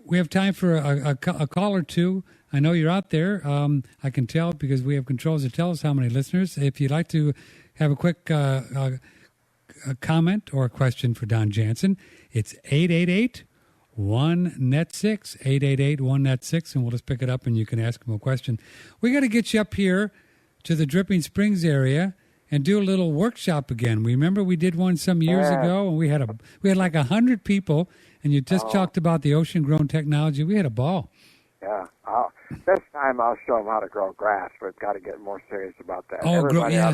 We have time for a call or two. I know you're out there. I can tell because we have controls that tell us how many listeners. If you'd like to have a quick a comment or a question for Don Jansen, it's 888-1-NET-6, 888-1-NET-6, and we'll just pick it up and you can ask him a question. We got to get you up here to the Dripping Springs area and do a little workshop again. Remember we did one some years ago, and we had like 100 people, and you just talked about the ocean-grown technology. We had a ball. Yeah. This time I'll show them how to grow grass. We've got to get more serious about that.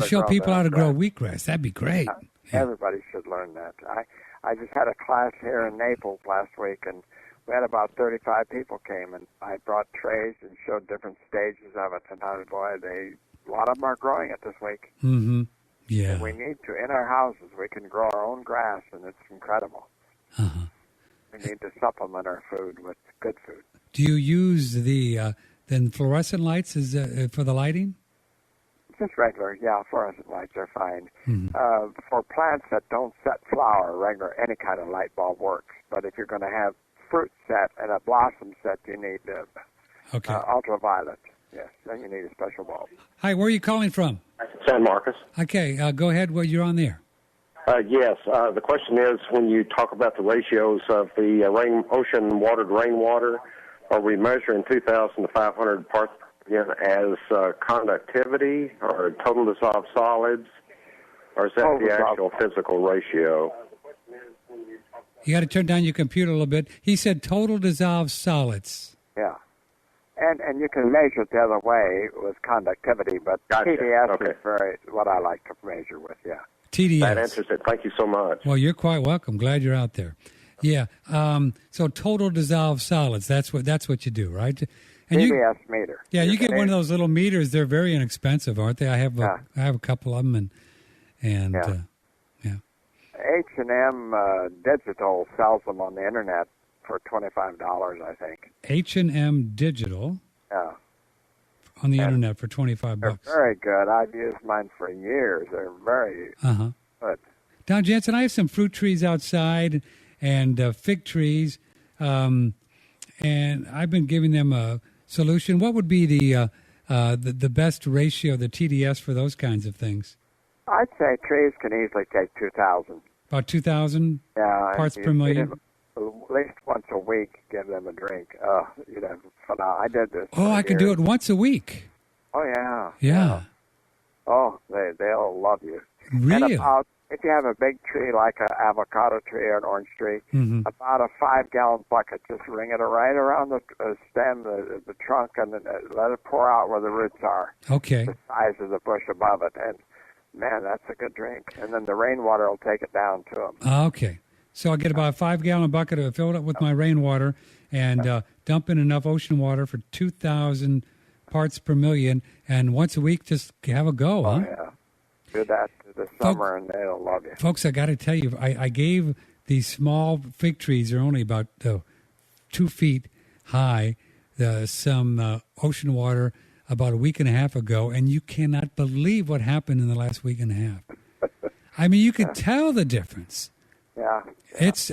Show people how to grow wheatgrass. That'd be great. Everybody should learn that. I just had a class here in Naples last week, and we had about 35 people came, and I brought trays and showed different stages of it, and a lot of them are growing it this week. Mm-hmm. Yeah. And we need to, in our houses, we can grow our own grass, and it's incredible. Uh-huh. We need to supplement our food with good food. Do you use the fluorescent lights for the lighting? Just regular, fluorescent lights are fine. Mm-hmm. For plants that don't set flower, regular, any kind of light bulb works. But if you're going to have fruit set and a blossom set, you need ultraviolet. Yes, then you need a special bulb. Hi, where are you calling from? San Marcos. Okay, go ahead. Well, you're on there. Yes. The question is, when you talk about the ratios of the ocean-watered rainwater, are we measuring 2,000 to 500 parts per million as conductivity or total dissolved solids, or is that the actual physical ratio? You got to turn down your computer a little bit. He said total dissolved solids. Yeah. And you can measure it the other way with conductivity, but TDS is what I like to measure with, TDS. That answers it. Thank you so much. Well, you're quite welcome. Glad you're out there. Yeah. So total dissolved solids, that's what you do, right? And TDS meter. Yeah, you get one of those little meters. They're very inexpensive, aren't they? I have a couple of them, and H&M Digital sells them on the internet for $25, I think. H&M Digital. Yeah. On the internet for $25. They're very good. I've used mine for years. They're very good. Don Jansen, I have some fruit trees outside and fig trees, and I've been giving them a solution. What would be the best ratio, the TDS, for those kinds of things? I'd say trees can easily take 2,000. About 2,000 parts per million? At least once a week, give them a drink. I did this. Oh, I can do it once a week. Oh, yeah. Yeah. Oh, they'll love you. Really? And if you have a big tree like an avocado tree or an orange tree, about a 5-gallon bucket, just ring it right around the stem, the trunk, and then let it pour out where the roots are. Okay. The size of the bush above it. And, man, that's a good drink. And then the rainwater will take it down to them. Okay. So I'll get about a 5-gallon bucket of fill it up with my rainwater and dump in enough ocean water for 2,000 parts per million. And once a week, just have a go, huh? Yeah. Do that this summer, and they'll love you. Folks, I got to tell you, I gave these small fig trees, they're only about 2 feet high, some ocean water about a week and a half ago, and you cannot believe what happened in the last week and a half. I mean, you could tell the difference. Yeah.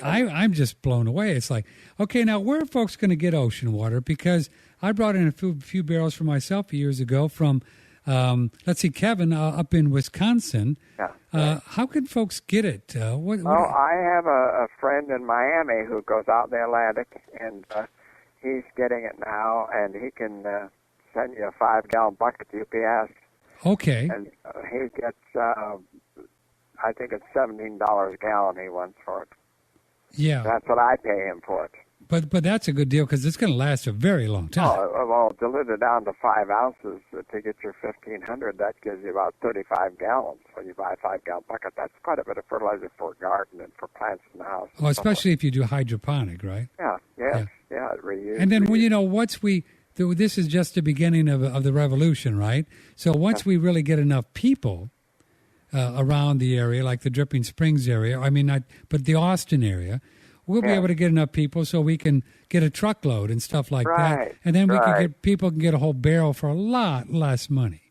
I'm just blown away. It's like, okay, now where are folks going to get ocean water? Because I brought in a few barrels for myself years ago from, Kevin up in Wisconsin. Yeah. How can folks get it? I have a friend in Miami who goes out in the Atlantic, and he's getting it now, and he can send you a 5-gallon bucket to UPS. Okay. And he gets, I think it's $17 a gallon he wants for it. Yeah. That's what I pay him for it. But that's a good deal because it's going to last a very long time. Well, dilute it down to 5 ounces to get your 1,500. That gives you about 35 gallons. When you buy a 5-gallon bucket, that's quite a bit of fertilizer for a garden and for plants in the house. Well, especially if you do hydroponic, right? Yeah, reuse. And then, this is just the beginning of the revolution, right? So once we really get enough people around the area, like the Dripping Springs area, but the Austin area, we'll be able to get enough people so we can get a truckload and stuff like that. And then people can get a whole barrel for a lot less money.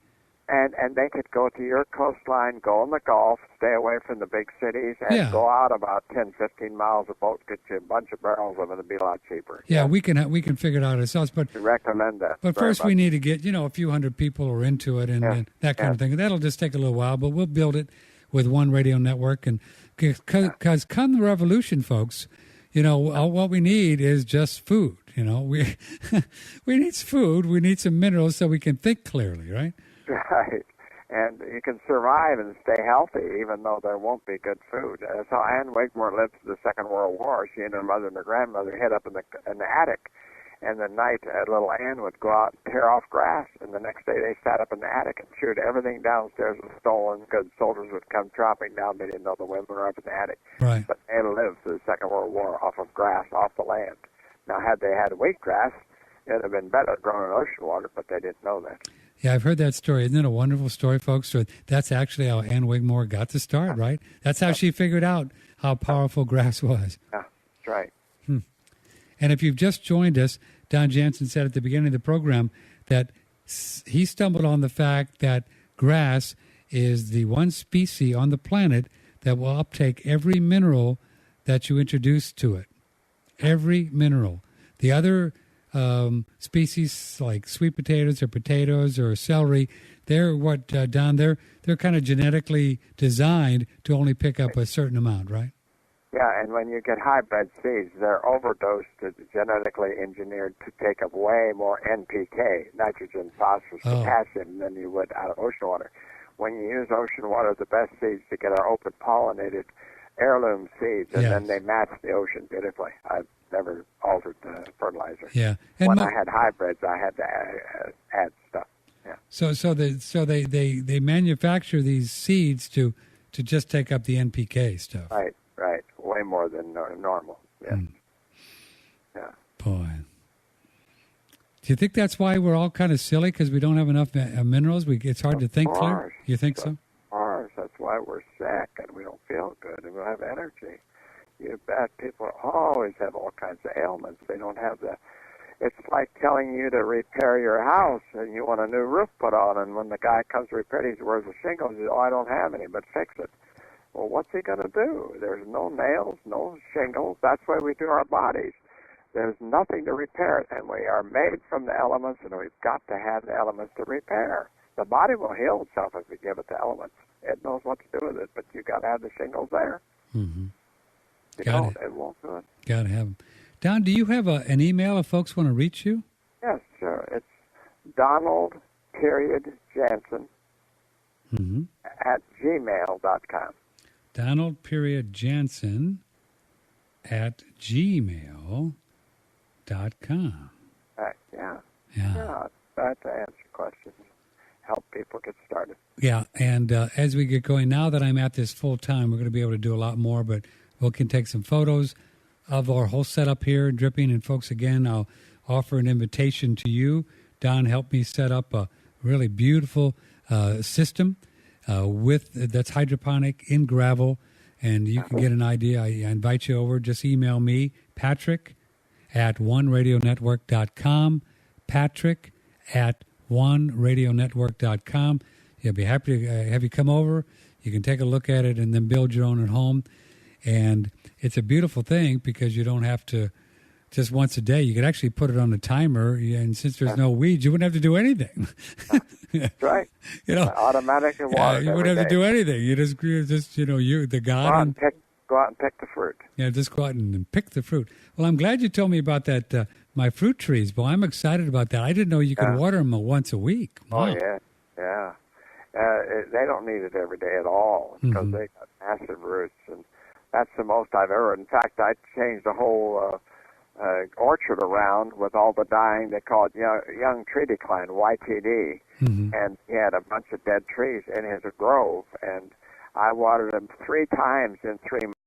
And they could go to your coastline, go in the Gulf, stay away from the big cities, and go out about 10, 15 miles. A boat get you a bunch of barrels of it. It'd be a lot cheaper. Yeah, we can figure it out ourselves. But I recommend that. But first, we need to get a few hundred people are into it and that kind of thing. That'll just take a little while, but we'll build it with One Radio Network. And because come the revolution, folks, what we need is just food. We we need food. We need some minerals so we can think clearly, right? Right. And you can survive and stay healthy even though there won't be good food. So Anne Wigmore lived through the Second World War. She and her mother and her grandmother hid up in the attic. And the night, little Anne would go out and tear off grass. And the next day they sat up in the attic and chewed everything downstairs was stolen because soldiers would come tromping down. They didn't know the women were up in the attic. Right. But Anne lived through the Second World War off of grass, off the land. Now, had they had wheatgrass, it would have been better grown in ocean water, but they didn't know that. Yeah, I've heard that story. Isn't it a wonderful story, folks? So that's actually how Anne Wigmore got to start, right? That's how she figured out how powerful grass was. Yeah, that's right. And if you've just joined us, Don Jansen said at the beginning of the program that he stumbled on the fact that grass is the one species on the planet that will uptake every mineral that you introduce to it. Every mineral. The other species like sweet potatoes or celery, they're Don? They're kind of genetically designed to only pick up a certain amount, right? Yeah, and when you get hybrid seeds, they're overdosed, genetically engineered to take up way more NPK, nitrogen, phosphorus, potassium, than you would out of ocean water. When you use ocean water, the best seeds to get are open pollinated heirloom seeds, and then they match the ocean beautifully. I've never altered the fertilizer. Yeah. And when I had hybrids, I had to add stuff. Yeah. So they manufacture these seeds to just take up the NPK stuff. Right. Way more than normal. Yeah. Yeah. Boy. Do you think that's why we're all kind of silly because we don't have enough minerals? It's hard to think clear. You think so? That's why we're sick and we don't feel good and we don't have energy. You bet. People always have all kinds of ailments. They don't have the. It's like telling you to repair your house and you want a new roof put on, and when the guy comes to repair it, he wears the shingles. He says, "Oh, I don't have any, but fix it." Well, what's he going to do? There's no nails, no shingles. That's why we do our bodies. There's nothing to repair it, and we are made from the elements, and we've got to have the elements to repair. The body will heal itself if we give it the elements. It knows what to do with it, but you got to have the shingles there. Mm-hmm. It won't do it. Got to have them. Don, do you have an email if folks want to reach you? Yes, sure. It's Donald.Jansen at gmail.com. Donald.Jansen at gmail.com. Right, yeah. Try to answer questions, help people get started. Yeah, and as we get going, now that I'm at this full time, we're going to be able to do a lot more, but we can take some photos of our whole setup here, dripping. And folks, again, I'll offer an invitation to you. Don helped me set up a really beautiful system that's hydroponic in gravel, and you can get an idea. I invite you over. Just email me, Patrick at oneradionetwork.com, Patrick at oneradionetwork.com. I'll be happy to have you come over. You can take a look at it and then build your own at home. And it's a beautiful thing because you don't have to just once a day. You could actually put it on a timer, and since there's no weeds, you wouldn't have to do anything. That's right. Automatic water. You wouldn't have to do anything. You just the garden. Go out and pick the fruit. Yeah, just go out and pick the fruit. Well, I'm glad you told me about that. My fruit trees. Well, I'm excited about that. I didn't know you could water them once a week. Wow. Oh yeah. They don't need it every day at all because they got massive roots, and that's the most I've ever. In fact, I changed the whole orchard around with all the dying. They call it young tree decline, YTD, and he had a bunch of dead trees in his grove, and I watered them 3 times in 3 months.